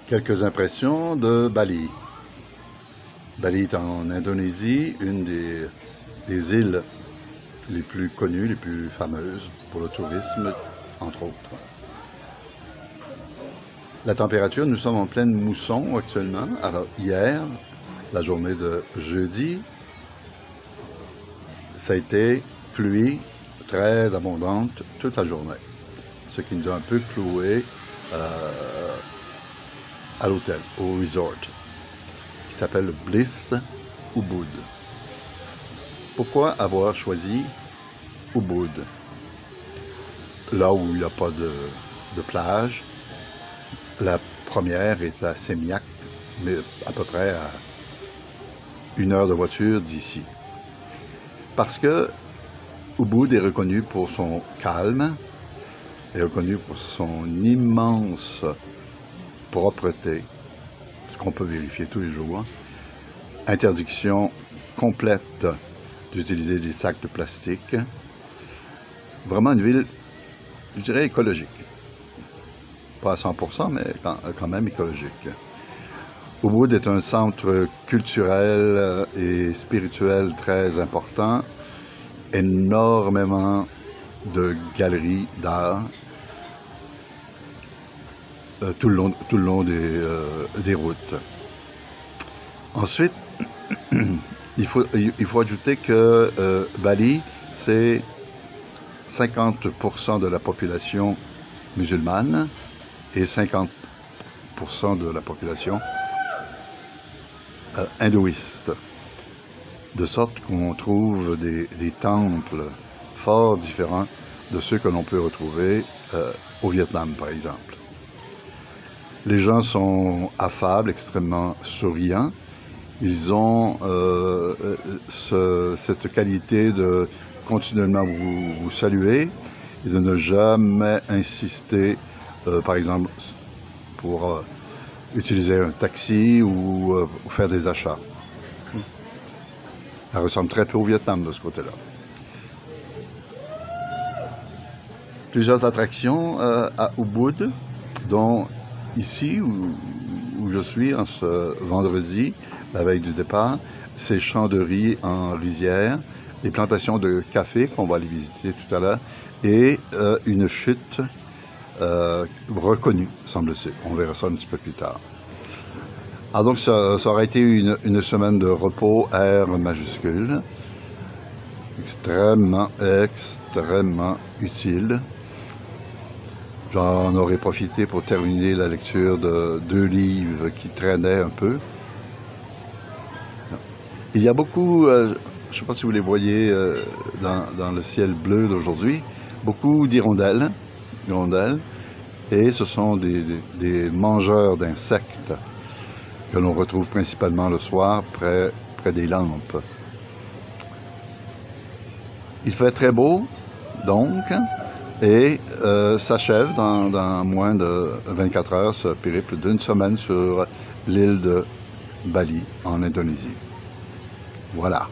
Quelques impressions de Bali. Bali est en Indonésie, une des îles les plus connues, les plus fameuses pour le tourisme, entre autres. La température, nous sommes en pleine mousson actuellement. Alors hier, la journée de jeudi, ça a été pluie très abondante toute la journée, ce qui nous a un peu cloué à l'hôtel, au resort, qui s'appelle Bliss Ubud. Pourquoi avoir choisi Ubud, là où il n'y a pas de plage? La première est à Seminyak, mais à peu près à 1 heure de voiture d'ici. Parce que Ubud est reconnu pour son calme, est reconnu pour son immense propreté, ce qu'on peut vérifier tous les jours. Interdiction complète d'utiliser des sacs de plastique. Vraiment une ville, je dirais, écologique. Pas à 100%, mais quand même écologique. Ubud est un centre culturel et spirituel très important. Énormément de galeries d'art tout le long des routes. Ensuite, il faut ajouter que Bali, c'est 50% de la population musulmane et 50% de la population hindouiste. De sorte qu'on trouve des temples fort différents de ceux que l'on peut retrouver au Vietnam, par exemple. Les gens sont affables, extrêmement souriants. Ils ont cette qualité de continuellement vous saluer et de ne jamais insister, par exemple, pour utiliser un taxi ou faire des achats. Ça ressemble très peu au Vietnam de ce côté-là. Plusieurs attractions à Ubud, dont ici où je suis en ce vendredi, la veille du départ, ces champs de riz en rizière, les plantations de café qu'on va aller visiter tout à l'heure, et une chute reconnue, semble-t-il. On verra ça un petit peu plus tard. Alors donc ça aurait été une semaine de repos R majuscule, extrêmement utile. J'en aurais profité pour terminer la lecture de 2 livres qui traînaient un peu. Il y a beaucoup, je ne sais pas si vous les voyez dans le ciel bleu d'aujourd'hui, beaucoup d'hirondelles, et ce sont des mangeurs d'insectes que l'on retrouve principalement le soir près des lampes. Il fait très beau, donc, et s'achève dans moins de 24 heures ce périple d'une semaine sur l'île de Bali, en Indonésie. Voilà.